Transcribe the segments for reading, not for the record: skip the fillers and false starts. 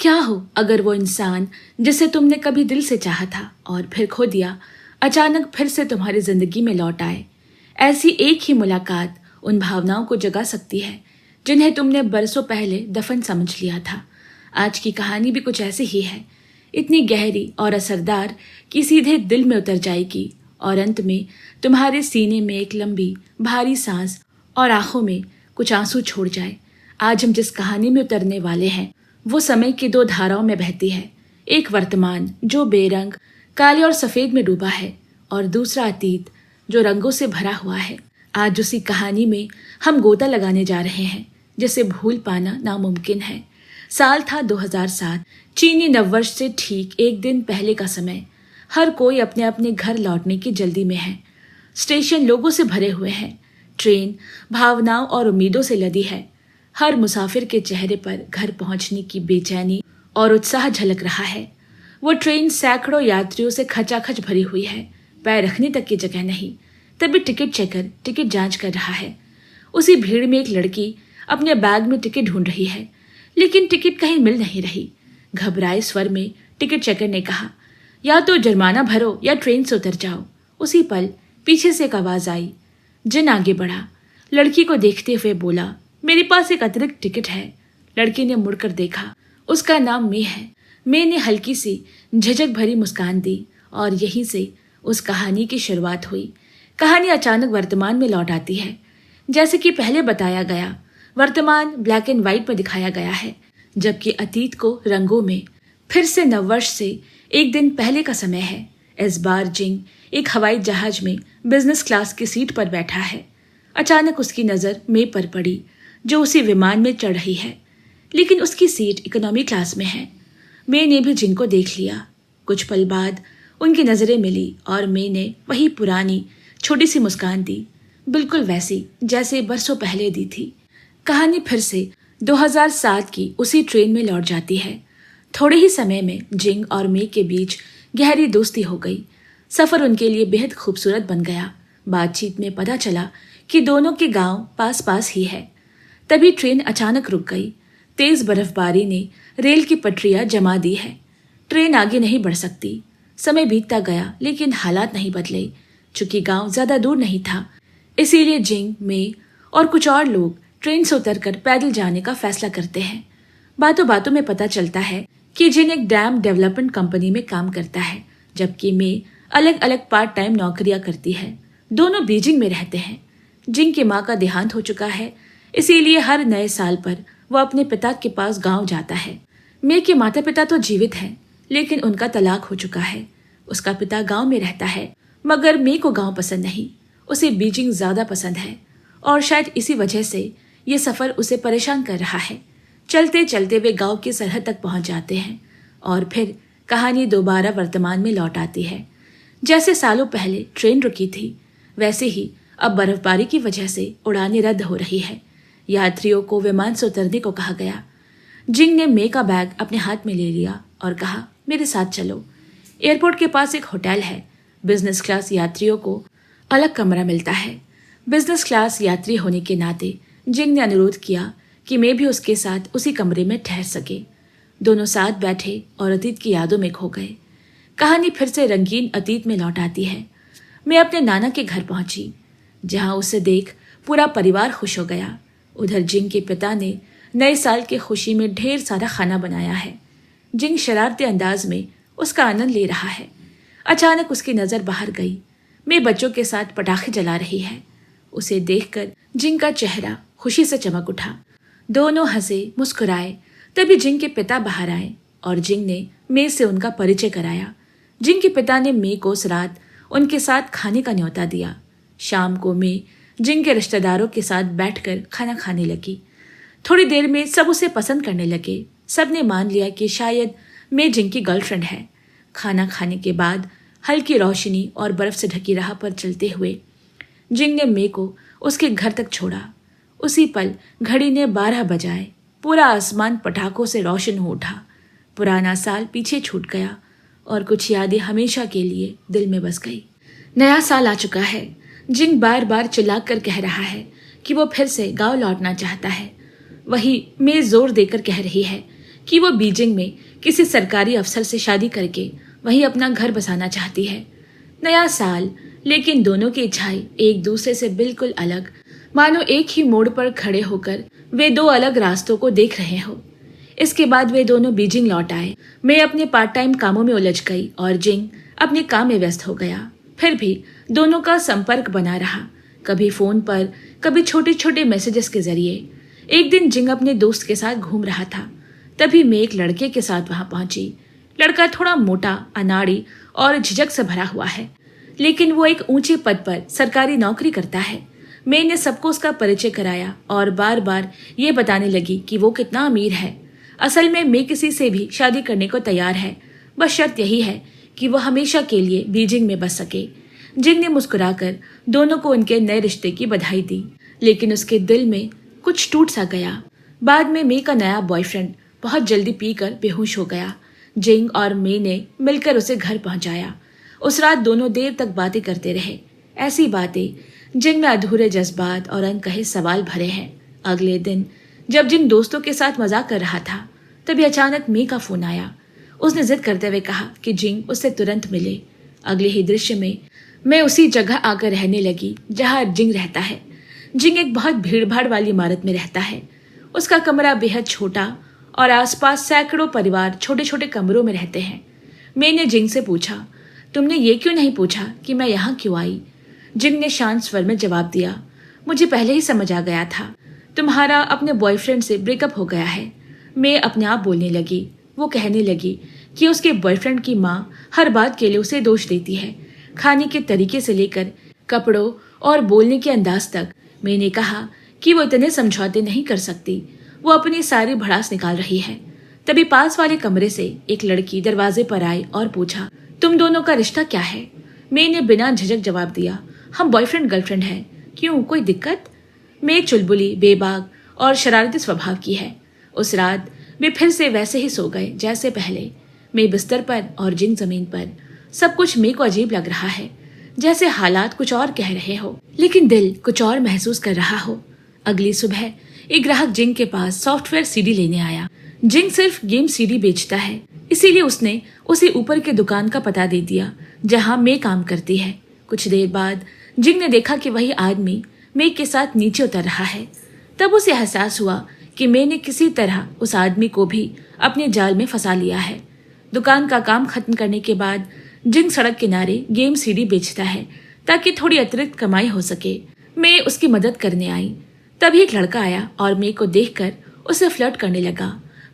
क्या हो अगर वो इंसान जिसे तुमने कभी दिल से चाहा था और फिर खो दिया, अचानक फिर से तुम्हारी जिंदगी में लौट आए। ऐसी एक ही मुलाकात उन भावनाओं को जगा सकती है जिन्हें तुमने बरसों पहले दफन समझ लिया था। आज की कहानी भी कुछ ऐसी ही है, इतनी गहरी और असरदार कि सीधे दिल में उतर जाएगी और अंत में तुम्हारे सीने में एक लंबी भारी सांस और आंखों में कुछ आंसू छोड़ जाए। आज हम जिस कहानी में उतरने वाले हैं वो समय की दो धाराओं में बहती है। एक वर्तमान जो बेरंग काले और सफेद में डूबा है और दूसरा अतीत जो रंगों से भरा हुआ है। आज उसी कहानी में हम गोता लगाने जा रहे हैं जिसे भूल पाना नामुमकिन है। साल था 2007। चीनी नववर्ष से ठीक एक दिन पहले का समय। हर कोई अपने अपने घर लौटने की जल्दी में है। स्टेशन लोगों से भरे हुए हैं। ट्रेन भावनाओं और उम्मीदों से लदी है। हर मुसाफिर के चेहरे पर घर पहुंचने की बेचैनी और उत्साह झलक रहा है। वो ट्रेन सैकड़ों यात्रियों से खचाखच भरी हुई है। पैर रखने तक की जगह नहीं। तभी टिकट चेकर टिकट जांच कर रहा है। उसी भीड़ में एक लड़की अपने बैग में टिकट ढूंढ रही है, लेकिन टिकट कहीं मिल नहीं रही। घबराए स्वर में टिकट चेकर ने कहा, या तो जुर्माना भरो या ट्रेन से उतर जाओ। उसी पल पीछे से एक आवाज आई। जिन आगे बढ़ा, लड़की को देखते हुए बोला, मेरे पास एक अतिरिक्त टिकट है। लड़की ने मुड़कर देखा। उसका नाम मे है। मे ने हल्की सी झिझक भरी मुस्कान दी और यहीं से उस कहानी की शुरुआत हुई। कहानी अचानक वर्तमान में लौट आती है। जैसे कि पहले बताया गया, वर्तमान ब्लैक एंड व्हाइट में दिखाया गया है, जबकि अतीत को रंगों में। फिर से नववर्ष से एक दिन पहले का समय है। इस बार जिंग एक हवाई जहाज में बिजनेस क्लास की सीट पर बैठा है। अचानक उसकी नजर मे पर पड़ी जो उसी विमान में चढ़ रही है, लेकिन उसकी सीट इकोनॉमी क्लास में है। मे ने भी जिंग को देख लिया। कुछ पल बाद उनकी नजरें मिली और मे ने वही पुरानी छोटी सी मुस्कान दी, बिल्कुल वैसी जैसे बरसों पहले दी थी। कहानी फिर से 2007 की उसी ट्रेन में लौट जाती है। थोड़े ही समय में जिंग और मे के बीच गहरी दोस्ती हो गई। सफर उनके लिए बेहद खूबसूरत बन गया। बातचीत में पता चला कि दोनों के गांव पास पास ही है। तभी ट्रेन अचानक रुक गई। तेज बर्फबारी ने रेल की पटरियां जमा दी है। ट्रेन आगे नहीं बढ़ सकती। समय बीतता गया लेकिन हालात नहीं बदले। चूंकि गांव ज्यादा दूर नहीं था, इसीलिए जिंग, मे और कुछ और लोग ट्रेन से उतरकर पैदल जाने का फैसला करते हैं। बातों बातों में पता चलता है कि जिंग एक डैम डेवलपमेंट कंपनी में काम करता है, जबकि मे अलग अलग पार्ट टाइम नौकरियां करती है। दोनों बीजिंग में रहते हैं। जिंग की माँ का देहांत हो चुका है, इसीलिए हर नए साल पर वो अपने पिता के पास गांव जाता है। मे के माता पिता तो जीवित हैं, लेकिन उनका तलाक हो चुका है। उसका पिता गांव में रहता है, मगर मे को गांव पसंद नहीं। उसे बीजिंग ज्यादा पसंद है और शायद इसी वजह से ये सफर उसे परेशान कर रहा है। चलते चलते वे गांव की सरहद तक पहुंच जाते हैं और फिर कहानी दोबारा वर्तमान में लौट आती है। जैसे सालों पहले ट्रेन रुकी थी, वैसे ही अब बर्फबारी की वजह से उड़ानें रद्द हो रही है। यात्रियों को विमान से उतरने को कहा गया। जिंग ने मे का बैग अपने हाथ में ले लिया और कहा, मेरे साथ चलो। एयरपोर्ट के पास एक होटल है। बिजनेस क्लास यात्रियों को अलग कमरा मिलता है। बिजनेस क्लास यात्री होने के नाते जिंग ने अनुरोध किया कि मे भी उसके साथ उसी कमरे में ठहर सके। दोनों साथ बैठे और अतीत की यादों में खो गए। कहानी फिर से रंगीन अतीत में लौट आती है। मैं अपने नाना के घर पहुंची, जहां उसे देख पूरा परिवार खुश हो गया। उधर जिंग के पिता ने नए साल की खुशी में ढेर सारा खाना बनाया है। जिंग शरारती अंदाज में उसका आनंद ले रहा है। अचानक उसकी नजर बाहर गई। मैं बच्चों के साथ पटाखे जला रही है। उसे देखकर जिंग का चेहरा खुशी से चमक उठा। दोनों हंसे मुस्कुराए। तभी जिंग के पिता बाहर आए और जिंग ने मे से उनका परिचय कराया। जिंग के पिता ने मे को उस रात उनके साथ खाने का न्योता दिया। शाम को मे जिंग के रिश्तेदारों के साथ बैठकर खाना खाने लगी। थोड़ी देर में सब उसे पसंद करने लगे। सबने मान लिया कि शायद मे जिंग की गर्लफ्रेंड है। खाना खाने के बाद हल्की रोशनी और बर्फ से ढकी राह पर चलते हुए जिंग ने मे को उसके घर तक छोड़ा। उसी पल घड़ी ने 12 बजाए। पूरा आसमान पटाखों से रोशन हो उठा। पुराना साल पीछे छूट गया और कुछ यादें हमेशा के लिए दिल में बस गई। नया साल आ चुका है। जिंग बार बार चिल्लाकर कह रहा है कि वो फिर से गांव लौटना चाहता है। वही मे जोर देकर कह रही है कि वो बीजिंग में किसी सरकारी अफसर से शादी करके वहीं अपना घर बसाना चाहती है। नया साल, लेकिन दोनों की इच्छाएं एक दूसरे से बिल्कुल अलग, मानो एक ही मोड़ पर खड़े होकर वे दो अलग रास्तों को देख रहे हो। इसके बाद वे दोनों बीजिंग लौट आए। मैं अपने पार्ट टाइम कामों में उलझ गई और जिंग अपने काम में व्यस्त हो गया। फिर भी दोनों का संपर्क बना रहा, कभी फोन पर, कभी छोटे छोटे मैसेजेस के जरिए। एक दिन जिंग अपने दोस्त के साथ घूम रहा था, तभी मैं एक लड़के के साथ वहां पहुंची। लड़का थोड़ा मोटा, अनाड़ी और झिझक से भरा हुआ है, लेकिन वो एक ऊंचे पद पर सरकारी नौकरी करता है। मैंने सबको उसका परिचय कराया और बार बार ये बताने लगी कि वो कितना अमीर है। असल में मैं किसी से भी शादी करने को तैयार है, बस शर्त यही है कि वो हमेशा के लिए बीजिंग में बस सके। जिंग ने मुस्कुराकर दोनों को उनके नए रिश्ते की बधाई दी, लेकिन उसके दिल में कुछ टूट सा गया। बाद में मे का नया बॉयफ्रेंड बहुत जल्दी पीकर बेहोश हो गया। जिंग और मे ने मिलकर उसे घर पहुंचाया। उस रात दोनों देर तक बातें करते रहे, ऐसी बातें जिनमें अधूरे जज्बात और अनकहे सवाल भरे हैं। अगले दिन जब जिंग दोस्तों के साथ मजाक कर रहा था, तभी अचानक मे का फोन आया। उसने जिद करते हुए कहा कि जिंग उससे तुरंत मिले। अगले ही दृश्य में मैं उसी जगह आकर रहने लगी जहां जिंग रहता है। जिंग एक बहुत भीड़भाड़ वाली इमारत में रहता है। उसका कमरा बेहद छोटा और आसपास सैकड़ों परिवार छोटे छोटे कमरों में रहते हैं। मैंने जिंग से पूछा, तुमने ये क्यों नहीं पूछा कि मैं यहाँ क्यों आई? जिंग ने शांत स्वर में जवाब दिया, मुझे पहले ही समझ आ गया था, तुम्हारा अपने बॉयफ्रेंड से ब्रेकअप हो गया है। मैं अपने आप बोलने लगी। वो कहने लगी कि उसके बॉयफ्रेंड की माँ हर बात के लिए उसे दोष देती है, खाने के तरीके से लेकर कपड़ों और बोलने के अंदाज तक। मैंने कहा कि वो इतने समझौते नहीं कर सकती, वो अपनी सारी भड़ास निकाल रही है। तभी पास वाले कमरे से एक लड़की दरवाजे पर आई और पूछा, तुम दोनों का रिश्ता क्या है? मैंने बिना झिझक जवाब दिया, हम बॉयफ्रेंड गर्लफ्रेंड हैं। क्यों, कोई दिक्कत? मैं चुलबुली, बेबाक और शरारती स्वभाव की है। उस रात वे फिर से वैसे ही सो गए जैसे पहले। मैं बिस्तर पर और जिंग जमीन पर। सब कुछ मेरे को अजीब लग रहा है, जैसे हालात कुछ और कह रहे हो, लेकिन दिल कुछ और महसूस कर रहा हो। अगली सुबह एक ग्राहक जिंग के पास सॉफ्टवेयर सीडी लेने आया। जिंग सिर्फ गेम सीडी बेचता है, इसीलिए उसने उसे ऊपर के दुकान का पता दे दिया जहां मैं काम करती है। कुछ देर बाद जिंग ने देखा कि वही आदमी मैं के साथ नीचे उतर रहा है। तब उसे एहसास हुआ कि मैंने किसी तरह उस आदमी को भी अपने जाल में फंसा लिया है। दुकान का काम खत्म करने के बाद जिंग सड़क किनारे गेम सीडी बेचता है ताकि थोड़ी अतिरिक्त कमाई हो सके। मैं उसकी मदद करने आई। तभी एक लड़का आया और मे को देखकर उसे फ्लर्ट करने लगा।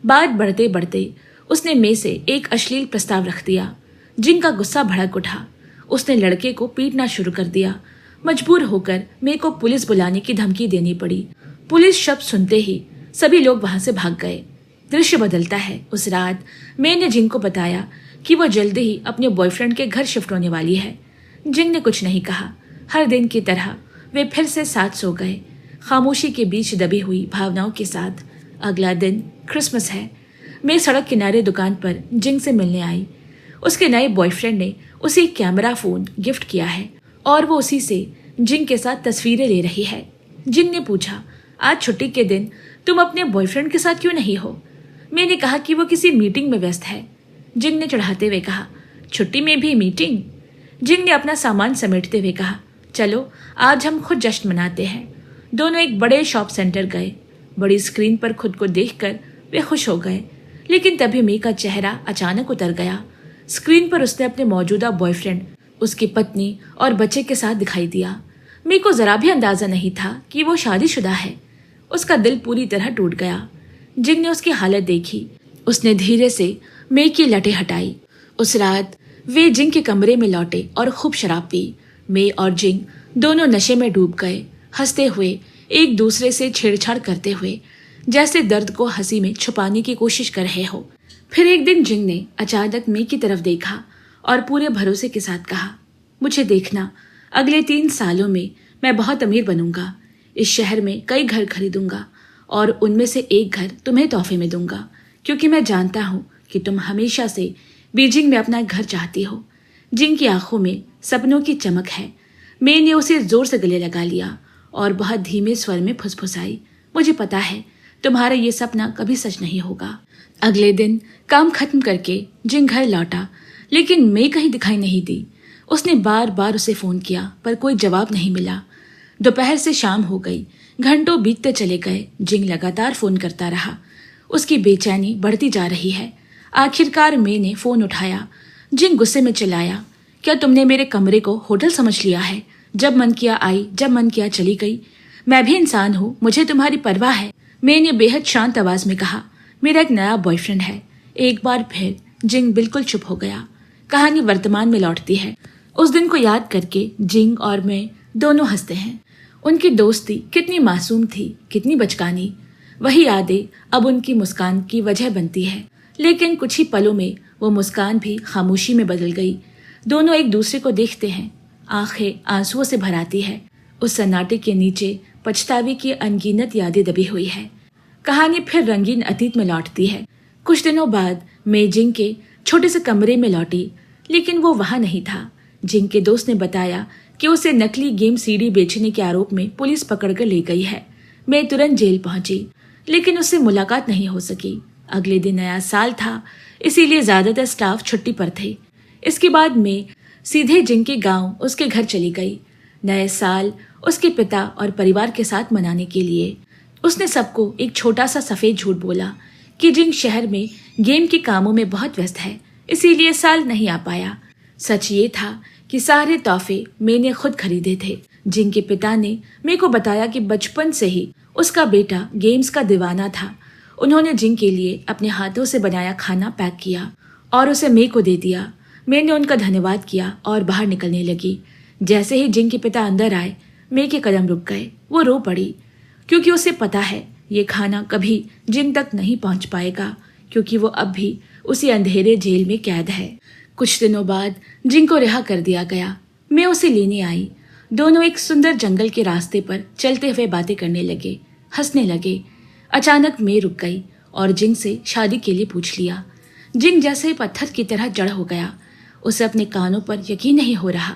बात बढ़ते बढ़ते उसने मे से एक अश्लील प्रस्ताव रख दिया। जिंग का गुस्सा भड़क उठा। उसने लड़के को पीटना शुरू कर दिया। मजबूर होकर मे को पुलिस बुलाने की धमकी देनी पड़ी। पुलिस शब्द सुनते ही सभी लोग वहां से भाग गए। दृश्य बदलता है। उस रात मैंने जिंग को बताया कि वो जल्दी ही अपने बॉयफ्रेंड के घर शिफ्ट होने वाली है। जिंग ने कुछ नहीं कहा। हर दिन की तरह वे फिर से साथ सो गए, खामोशी के बीच दबी हुई भावनाओं के साथ। अगला दिन क्रिसमस है। मैं सड़क किनारे दुकान पर जिंग से मिलने आई। उसके नए बॉयफ्रेंड ने उसे एक कैमरा फोन गिफ्ट किया है और वो उसी से जिंग के साथ तस्वीरें ले रही है। जिंग ने पूछा, आज छुट्टी के दिन तुम अपने बॉयफ्रेंड के साथ क्यों नहीं हो? मैंने कहा कि वो किसी मीटिंग में व्यस्त है। जिंग ने चढ़ाते हुए कहा, छुट्टी में भी मीटिंग? जिंग ने अपना सामान समेटते हुए कहा, चलो आज हम खुद जश्न मनाते हैं। दोनों एक बड़े शॉप सेंटर गए। बड़ी स्क्रीन पर खुद को देखकर वे खुश हो गए, लेकिन तभी मे का चेहरा अचानक उतर गया। स्क्रीन पर उसने अपने मौजूदा बॉयफ्रेंड, उसकी पत्नी और बच्चे के साथ दिखाई दिया। मे को जरा भी अंदाजा नहीं था कि वो शादीशुदा है। उसका दिल पूरी तरह टूट गया। जिंग ने उसकी हालत देखी। उसने धीरे से मे की लटें हटाई। उस रात वे जिंग के कमरे में लौटे और खूब शराब पी। मे और जिंग दोनों नशे में डूब गए, हंसते हुए, एक दूसरे से छेड़छाड़ करते हुए, जैसे दर्द को हंसी में छुपाने की कोशिश कर रहे हो। फिर एक दिन जिंग ने अचानक मे की तरफ देखा और पूरे भरोसे के साथ कहा, मुझे देखना, अगले 3 सालों में मैं बहुत अमीर बनूंगा। इस शहर में कई घर खरीदूंगा और उनमें से एक घर तुम्हें तोहफे में दूंगा, क्योंकि मैं जानता हूं कि तुम हमेशा से बीजिंग में अपना घर चाहती हो। जिंग की आंखों में सपनों की चमक है। मैंने उसे जोर से गले लगा लिया और बहुत धीमे स्वर में फुसफुसाई, मुझे पता है तुम्हारा ये सपना कभी सच नहीं होगा। अगले दिन काम खत्म करके जिंग घर लौटा, लेकिन मे कहीं दिखाई नहीं दी। उसने बार बार उसे फोन किया पर कोई जवाब नहीं मिला। दोपहर से शाम हो गई, घंटों बीतते चले गए। जिंग लगातार फोन करता रहा। उसकी बेचैनी बढ़ती जा रही है। आखिरकार मे ने फोन उठाया। जिंग गुस्से में चिल्लाया, क्या तुमने मेरे कमरे को होटल समझ लिया है? जब मन किया आई, जब मन किया चली गई। मैं भी इंसान हूँ, मुझे तुम्हारी परवाह है। मे ने बेहद शांत आवाज में कहा, मेरा एक नया बॉयफ्रेंड है। एक बार फिर जिंग बिल्कुल चुप हो गया। कहानी वर्तमान में लौटती है। उस दिन को याद करके जिंग और मैं दोनों हंसते हैं। उनकी दोस्ती कितनी मासूम थी, कितनी बचकानी। वही यादें अब उनकी मुस्कान की वजह बनती है। लेकिन कुछ ही पलों में वो मुस्कान भी खामोशी में बदल गई। दोनों एक दूसरे को देखते हैं, आंखें आंसुओं से भर आती है। उस सन्नाटे के नीचे पछतावे की अनगिनत यादें दबी हुई है। कहानी फिर रंगीन अतीत में लौटती है। कुछ दिनों बाद मैं जिंग के छोटे से कमरे में लौटी, लेकिन वो वहां नहीं था। जिंग के दोस्त ने बताया कि उसे नकली गेम सीडी बेचने के आरोप में पुलिस पकड़कर ले गई है। मैं तुरंत जेल पहुंची, लेकिन उससे मुलाकात नहीं हो सकी। अगले दिन नया साल था, इसीलिए ज्यादातर स्टाफ छुट्टी पर थे। इसके बाद मैं सीधे जिंग के गांव उसके घर चली गई, नए साल उसके पिता और परिवार के साथ मनाने के लिए। उसने सबको एक छोटा सा सफेद झूठ बोला कि जिंग शहर में गेम के कामों में बहुत व्यस्त है, इसीलिए साल नहीं आ पाया। सच ये था कि सारे तोहफे मैंने खुद खरीदे थे। जिंग के पिता ने मेरे को बताया कि बचपन से ही उसका बेटा गेम्स का दीवाना था। उन्होंने जिंग के लिए अपने हाथों से बनाया खाना पैक किया और उसे मे को दे दिया। मैंने उनका धन्यवाद किया और बाहर निकलने लगी। जैसे ही जिंग के पिता अंदर आए, मे के कदम रुक गए। वो रो पड़ी, क्योंकि उसे पता है ये खाना कभी जिंग तक नहीं पहुंच पाएगा, क्योंकि वो अब भी उसी अंधेरे जेल में कैद है। कुछ दिनों बाद जिंग को रिहा कर दिया गया। मैं उसे लेने आई। दोनों एक सुंदर जंगल के रास्ते पर चलते हुए बातें करने लगे, हंसने लगे। अचानक मैं रुक गई और जिंग से शादी के लिए पूछ लिया। जिंग जैसे ही पत्थर की तरह जड़ हो गया। उसे अपने कानों पर यकीन नहीं हो रहा।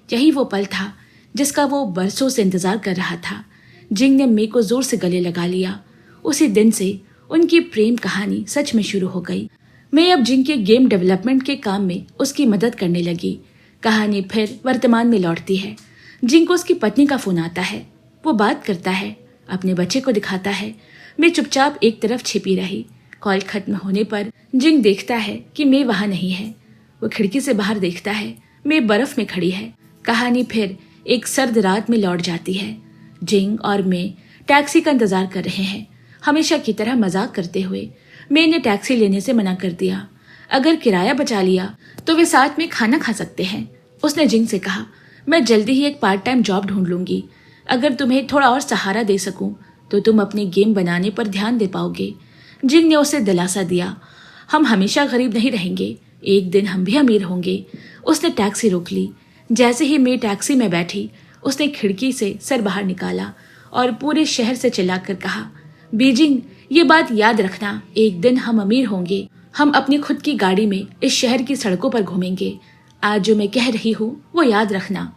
यही वो पल था जिसका वो बरसों से इंतजार कर रहा था। जिंग ने मे को जोर से गले लगा लिया। उसी दिन से उनकी प्रेम कहानी सच में शुरू हो गई। मैं अब जिंग के गेम डेवलपमेंट के काम में उसकी मदद करने लगी। कहानी फिर वर्तमान में लौटती है। जिंग को उसकी पत्नी का फोन आता है। वो बात करता है, अपने बच्चे को दिखाता है। मैं चुपचाप एक तरफ छिपी रही। कॉल खत्म होने पर जिंग देखता है कि मैं वहां नहीं है। वो खिड़की से बाहर देखता है, मैं बर्फ में खड़ी है। कहानी फिर एक सर्द रात में लौट जाती है। जिंग और मैं टैक्सी का इंतजार कर रहे हैं, हमेशा की तरह मजाक करते हुए। मैंने टैक्सी लेने से मना कर दिया। अगर किराया बचा लिया तो वे साथ में खाना खा सकते हैं। उसने जिंग से कहा, मैं जल्दी ही एक पार्ट टाइम जॉब ढूंढ लूंगी। अगर तुम्हें थोड़ा और सहारा दे सकूं तो तुम अपने गेम बनाने पर ध्यान दे पाओगे। जिंग ने उसे दिलासा दिया, हम हमेशा गरीब नहीं रहेंगे, एक दिन हम भी अमीर होंगे। उसने टैक्सी रोक ली। जैसे ही मैं टैक्सी में बैठी, उसने खिड़की से सर बाहर निकाला और पूरे शहर से चिल्लाकर कहा, बीजिंग, ये बात याद रखना, एक दिन हम अमीर होंगे। हम अपनी खुद की गाड़ी में इस शहर की सड़कों पर घूमेंगे। आज जो मैं कह रही हूँ वो याद रखना।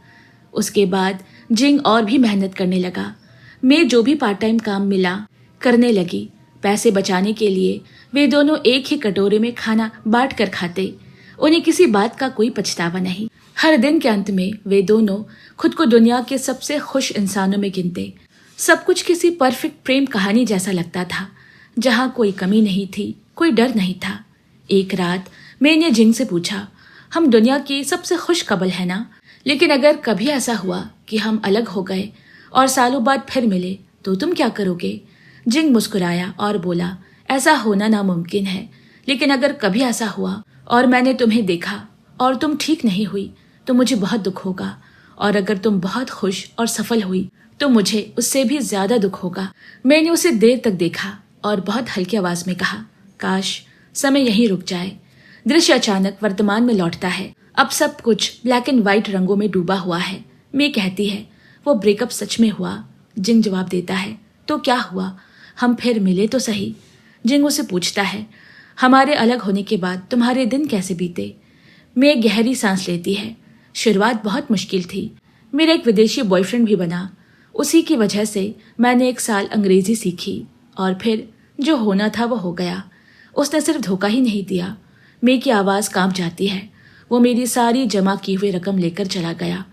उसके बाद जिंग और भी मेहनत करने लगा। मैं जो भी पार्ट टाइम काम मिला करने लगी। पैसे बचाने के लिए वे दोनों एक ही कटोरे में खाना बांट कर खाते। उन्हें किसी बात का कोई पछतावा नहीं। हर दिन के अंत में वे दोनों खुद को दुनिया के सबसे खुश इंसानों में गिनते। सब कुछ किसी परफेक्ट प्रेम कहानी जैसा लगता था, जहाँ कोई कमी नहीं थी, कोई डर नहीं था। एक रात मैंने जिंग से पूछा, हम दुनिया के सबसे खुश कपल है ना, लेकिन अगर कभी ऐसा हुआ कि हम अलग हो गए और सालों बाद फिर मिले तो तुम क्या करोगे? जिंग मुस्कुराया और बोला, ऐसा होना नामुमकिन है, लेकिन अगर कभी ऐसा हुआ और मैंने तुम्हें देखा और तुम ठीक नहीं हुई तो मुझे बहुत दुख होगा, और अगर तुम बहुत खुश और सफल हुई तो मुझे उससे भी ज्यादा दुख होगा। मैंने उसे देर तक देखा और बहुत हल्की आवाज में कहा, काश समय यहीं रुक जाए। दृश्य अचानक वर्तमान में लौटता है। अब सब कुछ ब्लैक एंड व्हाइट रंगों में डूबा हुआ है। मैं कहती है, वो ब्रेकअप सच में हुआ? जिंग जवाब देता है, तो क्या हुआ, हम फिर मिले तो सही। जिंग उसे पूछता है, हमारे अलग होने के बाद तुम्हारे दिन कैसे बीते? मैं गहरी सांस लेती है। शुरुआत बहुत मुश्किल थी। मेरा एक विदेशी बॉयफ्रेंड भी बना। उसी की वजह से मैंने 1 साल अंग्रेजी सीखी और फिर जो होना था वो हो गया। उसने सिर्फ धोखा ही नहीं दिया। मे की आवाज़ कांप जाती है। वो मेरी सारी जमा की हुई रकम लेकर चला गया।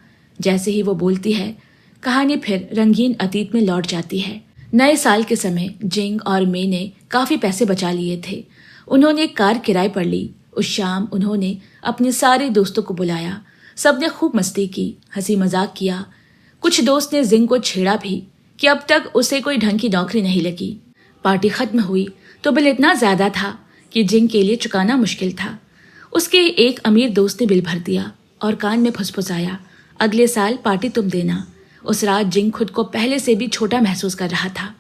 जैसे ही वो बोलती है, कहानी फिर रंगीन अतीत में लौट जाती है। नए साल के समय जिंग और मे ने काफ़ी पैसे बचा लिए थे। उन्होंने एक कार किराए पर ली। उस शाम उन्होंने अपने सारे दोस्तों को बुलाया। सबने खूब मस्ती की, हंसी मजाक किया। कुछ दोस्त ने जिंग को छेड़ा भी कि अब तक उसे कोई ढंग की नौकरी नहीं लगी। पार्टी खत्म हुई तो बिल इतना ज्यादा था कि जिंग के लिए चुकाना मुश्किल था। उसके एक अमीर दोस्त ने बिल भर दिया और कान में फुसफुसाया, अगले साल पार्टी तुम देना। उस रात जिंग खुद को पहले से भी छोटा महसूस कर रहा था।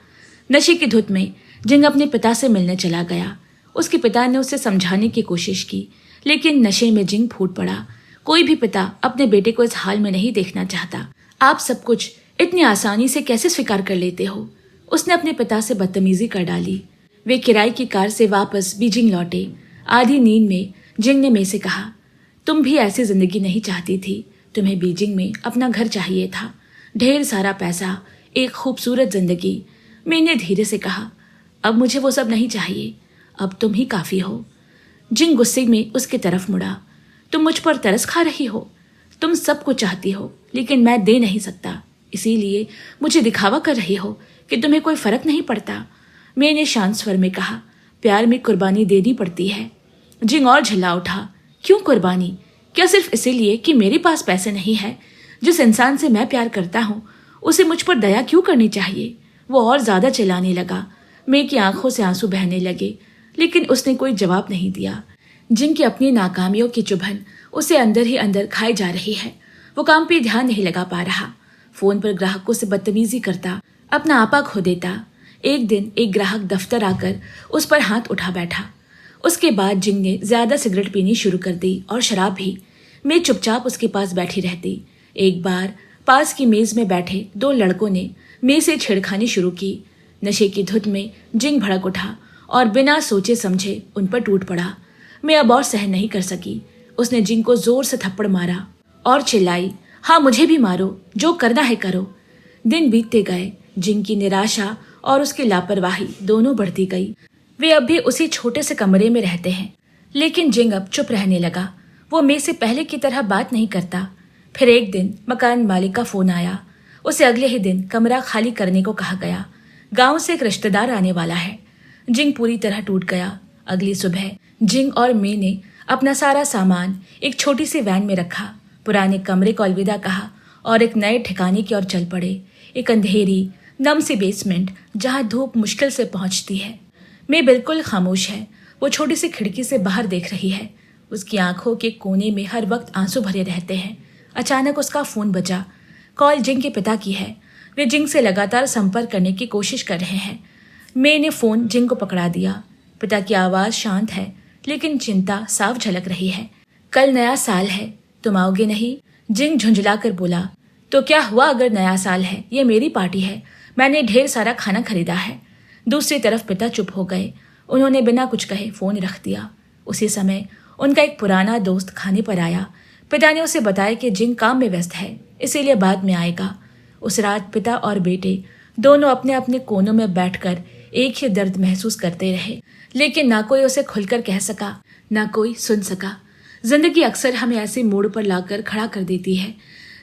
नशे की धुत में जिंग अपने पिता से मिलने चला गया। उसके पिता ने उसे समझाने की कोशिश की, लेकिन नशे में जिंग फूट पड़ा। कोई भी पिता अपने बेटे को इस हाल में नहीं देखना चाहता। आप सब कुछ इतनी आसानी से कैसे स्वीकार कर लेते हो? उसने अपने पिता से बदतमीजी कर डाली। वे किराए की कार से वापस बीजिंग लौटे। आधी नींद में जिंग ने मे से कहा, तुम भी ऐसी जिंदगी नहीं चाहती थी। तुम्हें बीजिंग में अपना घर चाहिए था, ढेर सारा पैसा, एक खूबसूरत जिंदगी। मैंने धीरे से कहा, अब मुझे वो सब नहीं चाहिए, अब तुम ही काफी हो। जिंग गुस्से में उसकी तरफ मुड़ा। तुम मुझ पर तरस खा रही हो। तुम सब कुछ चाहती हो, लेकिन मैं दे नहीं सकता, इसीलिए मुझे दिखावा कर रही हो कि तुम्हें कोई फर्क नहीं पड़ता। मैंने शांत स्वर में कहा, प्यार में कुर्बानी देनी पड़ती है। जिंग और झल्ला उठा। क्यों कुर्बानी? क्या सिर्फ इसीलिए कि मेरे पास पैसे नहीं है? जिस इंसान से मैं प्यार करता हूँ उसे मुझ पर दया क्यों करनी चाहिए? वो और ज्यादा चिल्लाने लगा। मे की आंखों से आंसू बहने लगे, लेकिन उसने कोई जवाब नहीं दिया। जिंग की अपनी नाकामियों की चुभन उसे अंदर ही अंदर खाई जा रही है। वो काम पे ध्यान नहीं लगा पा रहा। फोन पर ग्राहकों से बदतमीजी करता, अपना आपा खो देता। एक दिन एक ग्राहक दफ्तर आकर उस पर हाथ उठा बैठा। उसके बाद जिंग ने ज्यादा सिगरेट पीनी शुरू कर दी और शराब भी। मैं चुपचाप उसके पास बैठी रहती। एक बार पास की मेज में बैठे दो लड़कों ने मे से छेड़खानी शुरू की। नशे की धुत में जिंग भड़क उठा और बिना सोचे समझे उन पर टूट पड़ा। मैं अब और सहन नहीं कर सकी। उसने जिंग को जोर से थप्पड़ मारा और चिल्लाई, हाँ मुझे भी मारो, जो करना है करो। दिन बीतते गए। जिंग की निराशा और उसकी लापरवाही दोनों बढ़ती गई। वे अब भी उसी छोटे से कमरे में रहते हैं, लेकिन जिंग अब चुप रहने लगा। वो मे से पहले की तरह बात नहीं करता। फिर एक दिन मकान मालिक का फोन आया। उसे अगले ही दिन कमरा खाली करने को कहा गया। गांव से एक रिश्तेदार आने वाला है। जिंग पूरी तरह टूट गया। अगली सुबह जिंग और मे ने अपना सारा सामान एक छोटी सी वैन में रखा, पुराने कमरे को अलविदा कहा और एक नए ठिकाने की ओर चल पड़े। एक अंधेरी नम सी बेसमेंट जहां धूप मुश्किल से पहुंचती है। मे बिल्कुल खामोश है। वो छोटी सी खिड़की से बाहर देख रही है। उसकी आंखों के कोने में हर वक्त आंसू भरे रहते हैं। अचानक उसका फोन बजा। कॉल जिंग के पिता की है। वे जिंग से लगातार संपर्क करने की कोशिश कर रहे हैं। मे ने फोन जिंग को पकड़ा दिया। पिता की आवाज शांत है, लेकिन चिंता साफ झलक रही है। कल नया साल है, तुम आओगे नहीं? जिंग झुंझलाकर बोला। तो क्या हुआ अगर नया साल है? ये मेरी पार्टी है, मैंने ढेर सारा खाना खरीदा है। दूसरी तरफ पिता चुप हो गए। उन्होंने बिना कुछ कहे फोन रख दिया। उसी समय उनका एक पुराना दोस्त खाने पर आया। पिता ने उसे बताया कि जिंग काम में व्यस्त है, इसीलिए बाद में आएगा। उस रात पिता और बेटे दोनों अपने अपने कोनों में बैठकर एक ही दर्द महसूस करते रहे, लेकिन ना कोई उसे खुलकर कह सका, ना कोई सुन सका। जिंदगी अक्सर हमें ऐसे मोड़ पर लाकर खड़ा कर देती है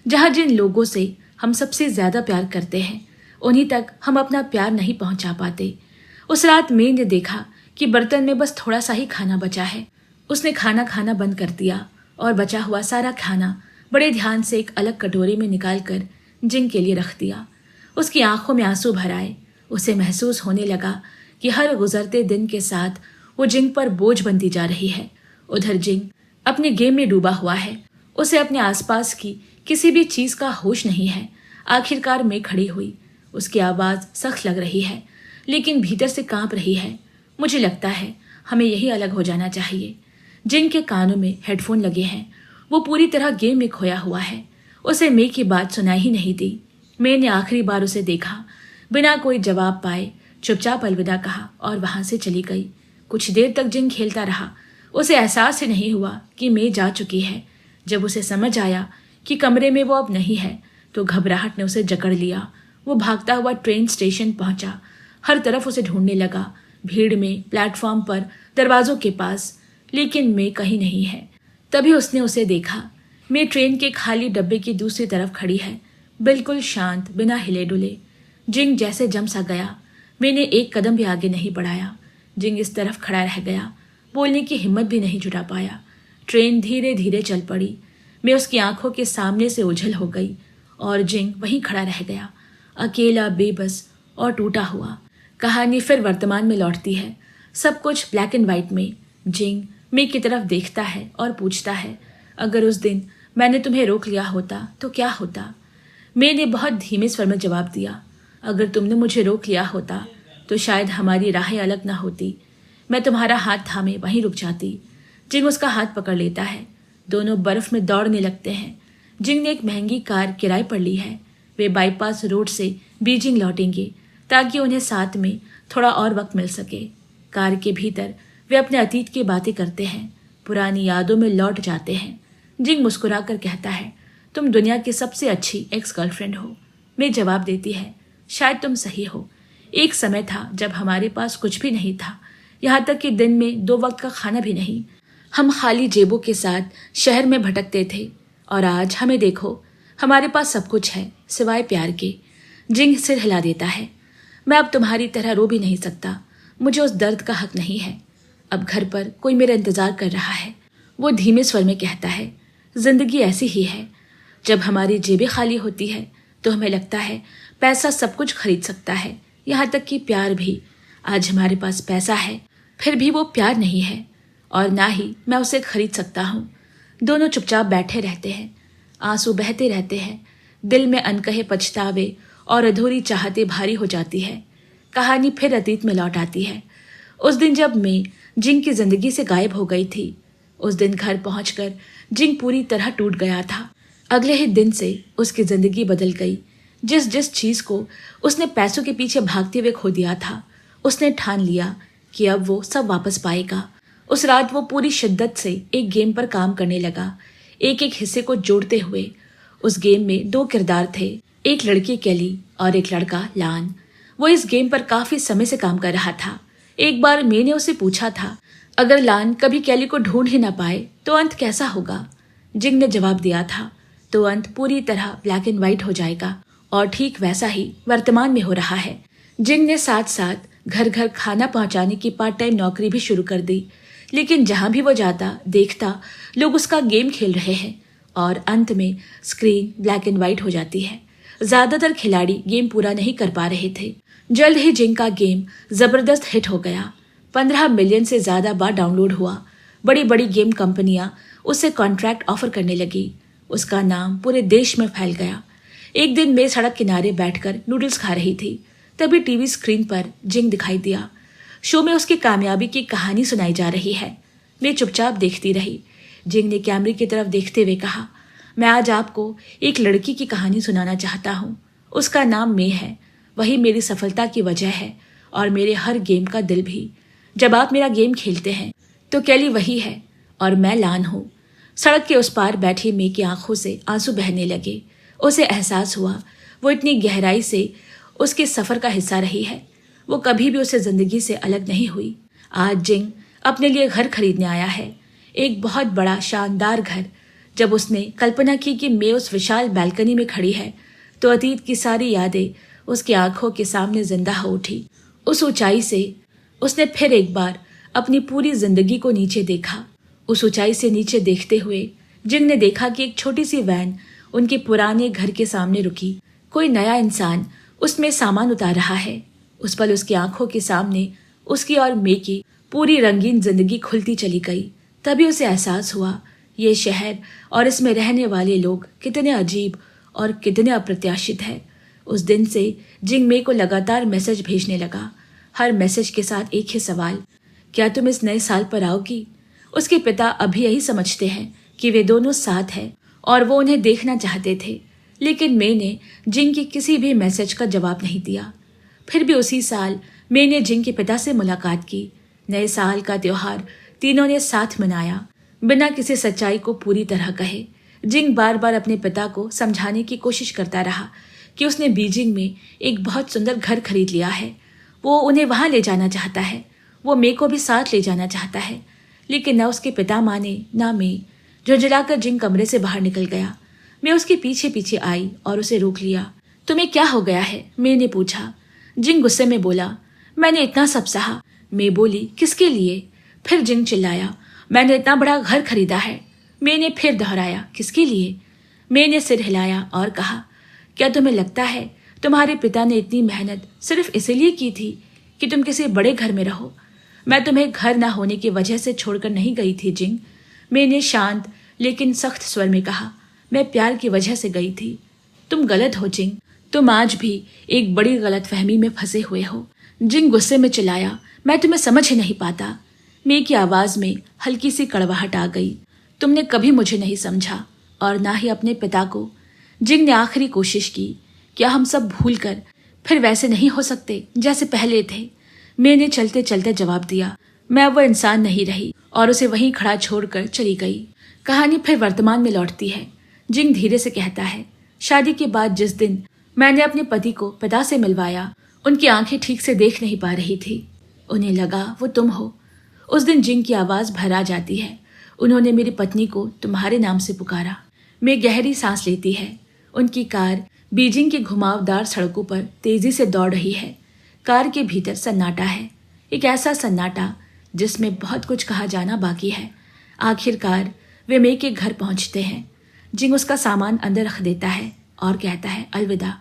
जहां जिन लोगों से हम सबसे ज्यादा प्यार करते हैं उन्हीं तक हम अपना प्यार नहीं पहुंचा पाते। उस रात मे ने देखा कि बर्तन में बस थोड़ा सा ही खाना बचा है। उसने खाना खाना बंद कर दिया और बचा हुआ सारा खाना बड़े ध्यान से एक अलग कटोरी में निकालकर जिंग के लिए रख दिया। उसकी आंखों में आंसू भर आए। उसे महसूस होने लगा कि हर गुजरते दिन के साथ वो जिंग पर बोझ बनती जा रही है। उधर जिंग अपने गेम में डूबा हुआ है। उसे अपने आसपास की किसी भी चीज का होश नहीं है। आखिरकार मैं खड़ी हुई। उसकी आवाज सख्त लग रही है, लेकिन भीतर से कांप रही है। मुझे लगता है हमें यही अलग हो जाना चाहिए। जिंग के कानों में हेडफोन लगे हैं। वो पूरी तरह गेम में खोया हुआ है। उसे मे की बात सुनाई ही नहीं दी। मे ने आखिरी बार उसे देखा, बिना कोई जवाब पाए चुपचाप अलविदा कहा और वहां से चली गई। कुछ देर तक जिंग खेलता रहा। उसे एहसास ही नहीं हुआ कि मे जा चुकी है। जब उसे समझ आया कि कमरे में वो अब नहीं है, तो घबराहट ने उसे जकड़ लिया। वो भागता हुआ ट्रेन स्टेशन पहुंचा। हर तरफ उसे ढूंढने लगा। भीड़ में, प्लेटफॉर्म पर, दरवाजों के पास, लेकिन मैं कहीं नहीं है। तभी उसने उसे देखा। मैं ट्रेन के खाली डब्बे की दूसरी तरफ खड़ी है, बिल्कुल शांत, बिना हिले डुले। जिंग जैसे जम सा गया। मैंने एक कदम भी आगे नहीं बढ़ाया। जिंग इस तरफ खड़ा रह गया, बोलने की हिम्मत भी नहीं जुटा पाया। ट्रेन धीरे धीरे चल पड़ी। मैं उसकी आंखों के सामने से ओझल हो गई और जिंग वहीं खड़ा रह गया, अकेला, बेबस और टूटा हुआ। कहानी फिर वर्तमान में लौटती है, सब कुछ ब्लैक एंड वाइट में। जिंग मैं की तरफ देखता है और पूछता है, अगर उस दिन मैंने तुम्हें रोक लिया होता तो क्या होता? मैंने बहुत धीमे स्वर में जवाब दिया, अगर तुमने मुझे रोक लिया होता तो शायद हमारी राहें अलग ना होती। मैं तुम्हारा हाथ थामे वहीं रुक जाती। जिंग उसका हाथ पकड़ लेता है। दोनों बर्फ में दौड़ने लगते हैं। जिंग ने एक महंगी कार किराए पर ली है। वे बाईपास रोड से बीजिंग लौटेंगे ताकि उन्हें साथ में थोड़ा और वक्त मिल सके। कार के भीतर वे अपने अतीत की बातें करते हैं, पुरानी यादों में लौट जाते हैं। जिंग मुस्कुरा कर कहता है, तुम दुनिया की सबसे अच्छी एक्स गर्लफ्रेंड हो। मैं जवाब देती है, शायद तुम सही हो। एक समय था जब हमारे पास कुछ भी नहीं था, यहाँ तक कि दिन में 2 वक्त का खाना भी नहीं। हम खाली जेबों के साथ शहर में भटकते थे और आज हमें देखो, हमारे पास सब कुछ है सिवाय प्यार के। जिंग सिर हिला देता है। मैं अब तुम्हारी तरह रो भी नहीं सकता, मुझे उस दर्द का हक नहीं है। अब घर पर कोई मेरा इंतजार कर रहा है। वो धीमे स्वर में कहता है, जिंदगी ऐसी ही है, जब हमारी जेबें खाली होती है तो हमें लगता है पैसा सब कुछ खरीद सकता है, यहाँ तक कि प्यार भी। आज हमारे पास पैसा है, फिर भी वो प्यार नहीं है और ना ही मैं उसे खरीद सकता हूँ। दोनों चुपचाप बैठे रहते हैं, आंसू बहते रहते हैं। दिल में अनकहे पछतावे और अधूरी चाहते भारी हो जाती है। कहानी फिर अतीत में लौट आती है। उस दिन जब मैं जिंग की जिंदगी से गायब हो गई थी, उस दिन घर पहुंचकर जिंग पूरी तरह टूट गया था। अगले ही दिन से उसकी जिंदगी बदल गई। जिस जिस चीज को उसने पैसों के पीछे भागते हुए खो दिया था, उसने ठान लिया कि अब वो सब वापस पाएगा। उस रात वो पूरी शिद्दत से एक गेम पर काम करने लगा, एक एक हिस्से को जोड़ते हुए। उस गेम में 2 किरदार थे, एक लड़की केली और एक लड़का लान। वो इस गेम पर काफी समय से काम कर रहा था। एक बार मैंने उसे पूछा था, अगर लान कभी केली को ढूंढ ही ना पाए तो अंत कैसा होगा? जिंग ने जवाब दिया था, तो अंत पूरी तरह ब्लैक एंड व्हाइट हो जाएगा। और ठीक वैसा ही वर्तमान में हो रहा है। जिंग ने साथ साथ घर घर खाना पहुंचाने की पार्ट टाइम नौकरी भी शुरू कर दी, लेकिन जहां भी वो जाता देखता लोग उसका गेम खेल रहे हैं और अंत में स्क्रीन ब्लैक एंड व्हाइट हो जाती है। ज्यादातर खिलाड़ी गेम पूरा नहीं कर पा रहे थे। जल्द ही जिंग का गेम जबरदस्त हिट हो गया। 15 मिलियन से ज्यादा बार डाउनलोड हुआ। बड़ी बड़ी गेम कंपनियां उससे कॉन्ट्रैक्ट ऑफर करने लगी। उसका नाम पूरे देश में फैल गया। एक दिन मैं सड़क किनारे बैठकर नूडल्स खा रही थी, तभी टीवी स्क्रीन पर जिंग दिखाई दिया। शो में उसकी कामयाबी की कहानी सुनाई जा रही है। मैं चुपचाप देखती रही। जिंग ने कैमरे की तरफ देखते हुए कहा, मैं आज आपको एक लड़की की कहानी सुनाना चाहता हूँ। उसका नाम मैं है। वही मेरी सफलता की वजह है और मेरे हर गेम का दिल भी। जब आप मेरा गेम खेलते हैं तो केली वही है और मैं लान हूँ। सड़क के उस पार बैठी मैं की आंखों से आंसू बहने लगे। उसे एहसास हुआ वो इतनी गहराई से उसके सफर का हिस्सा रही है। वो कभी भी उसे जिंदगी से अलग नहीं हुई। आज जिंग अपने लिए घर खरीदने आया है, एक बहुत बड़ा शानदार घर। जब उसने कल्पना की कि मैं उस विशाल बालकनी में खड़ी है तो अतीत की सारी यादें उसकी आंखों के सामने जिंदा हो उठी। उस ऊंचाई से उसने फिर एक बार अपनी पूरी जिंदगी को नीचे देखा। उस ऊंचाई से नीचे देखते हुए जिंग ने देखा कि एक छोटी सी वैन उनके पुराने घर के सामने रुकी। कोई नया इंसान उसमें सामान उतार रहा है। उस पल उसकी आंखों के सामने उसकी और मे की पूरी रंगीन जिंदगी खुलती चली गई। तभी उसे एहसास हुआ ये शहर और इसमें रहने वाले लोग कितने अजीब और कितने अप्रत्याशित है। उस दिन से जिंग मे को लगातार मैसेज भेजने लगा। हर मैसेज के साथ एक ही सवाल, क्या तुम इस नए साल पर आओगी? उसके पिता अभी यही समझते हैं कि वे दोनों साथ हैं और वो उन्हें देखना चाहते थे, लेकिन मैंने जिंग के किसी भी मैसेज का जवाब नहीं दिया। फिर भी उसी साल मैंने जिंग के पिता से मुलाकात की। नए साल का त्योहार तीनों ने साथ मनाया, बिना किसी सच्चाई को पूरी तरह कहे। जिंग बार बार अपने पिता को समझाने की कोशिश करता रहा कि उसने बीजिंग में एक बहुत सुंदर घर खरीद लिया है, वो उन्हें वहां ले जाना चाहता है वो मे को भी साथ ले जाना चाहता है, लेकिन न उसके पिता माने न मे। झुंझलाकर जिंग कमरे से बाहर निकल गया। मैं उसके पीछे पीछे आई और उसे रोक लिया। तुम्हें क्या हो गया है? मे ने पूछा। जिंग गुस्से में बोला, मैंने इतना सब सहा। मे बोली, किसके लिए? फिर जिंग चिल्लाया, मैंने इतना बड़ा घर खरीदा है। मे ने फिर दोहराया, किसके लिए? मे ने सिर हिलाया और कहा, क्या तुम्हें लगता है तुम्हारे पिता ने इतनी मेहनत सिर्फ इसीलिए की थी कि तुम किसी बड़े घर में रहो? मैं तुम्हें घर ना होने की वजह से छोड़कर नहीं गई थी जिंग। मे ने शांत लेकिन सख्त स्वर में कहा, मैं प्यार की वजह से गई थी। तुम गलत हो जिंग, तुम आज भी एक बड़ी गलतफहमी में फंसे हुए हो। जिंग गुस्से में चिल्लाया, मैं तुम्हें समझ ही नहीं पाता। मे की आवाज में हल्की सी कड़वाहट आ गई। तुमने कभी मुझे नहीं समझा और ना ही अपने पिता को। जिंग ने आखिरी कोशिश की, क्या हम सब भूल कर फिर वैसे नहीं हो सकते जैसे पहले थे? मे ने चलते चलते जवाब दिया, मैं अब वो इंसान नहीं रही, और उसे वहीं खड़ा छोड़कर चली गई। कहानी फिर वर्तमान में लौटती है। जिंग धीरे से कहता है, शादी के बाद जिस दिन मैंने अपने पति को पिता से मिलवाया, उनकी आंखें ठीक से देख नहीं पा रही थी। उन्हें लगा वो तुम हो। उस दिन जिंग की आवाज भरा जाती है, उन्होंने मेरी पत्नी को तुम्हारे नाम से पुकारा। मैं गहरी सांस लेती है। उनकी कार बीजिंग की घुमावदार सड़कों पर तेजी से दौड़ रही है। कार के भीतर सन्नाटा है, एक ऐसा सन्नाटा जिसमें बहुत कुछ कहा जाना बाकी है। आखिरकार वे मे के घर पहुंचते हैं। जिंग उसका सामान अंदर रख देता है और कहता है, अलविदा।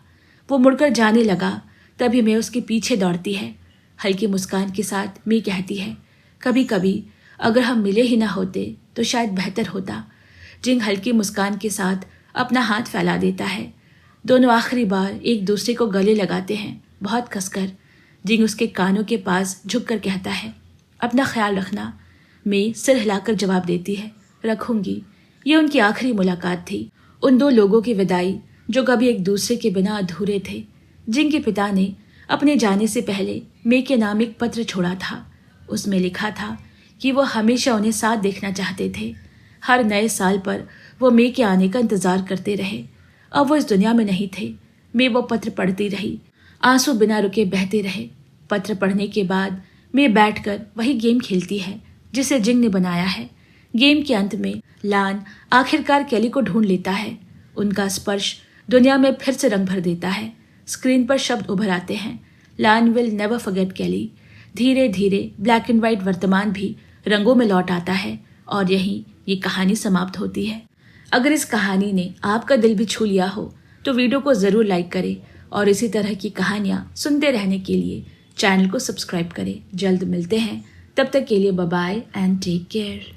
वो मुड़कर जाने लगा, तभी मैं उसके पीछे दौड़ती है। हल्की मुस्कान के साथ मे कहती है, कभी कभी अगर हम मिले ही ना होते तो शायद बेहतर होता। जिंग हल्की मुस्कान के साथ अपना हाथ फैला देता है। दोनों आखिरी बार एक दूसरे को गले लगाते हैं, बहुत कसकर। जिंग उसके कानों के पास झुककर कहता है, अपना ख्याल रखना। मे सिर हिलाकर जवाब देती है, रखूंगी। ये उनकी आखिरी मुलाकात थी, उन दो लोगों की विदाई जो कभी एक दूसरे के बिना अधूरे थे। जिंग के पिता ने अपने जाने से पहले मे के नाम एक पत्र छोड़ा था। उसमें लिखा था कि वो हमेशा उन्हें साथ देखना चाहते थे। हर नए साल पर वो मे के आने का इंतजार करते रहे। अब वो इस दुनिया में नहीं थे। मे वो पत्र पढ़ती रही, आंसू बिना रुके बहते रहे। पत्र पढ़ने के बाद मे बैठकर वही गेम खेलती है जिसे जिंग ने बनाया है। गेम के अंत में लान आखिरकार केली को ढूंढ लेता है। उनका स्पर्श दुनिया में फिर से रंग भर देता है। स्क्रीन पर शब्द उभर आते हैं, लान विल नेवर फॉरगेट केली। धीरे धीरे ब्लैक एंड व्हाइट वर्तमान भी रंगों में लौट आता है और यहीं ये कहानी समाप्त होती है। अगर इस कहानी ने आपका दिल भी छू लिया हो तो वीडियो को ज़रूर लाइक करें और इसी तरह की कहानियाँ सुनते रहने के लिए चैनल को सब्सक्राइब करें। जल्द मिलते हैं, तब तक के लिए bye bye and take care.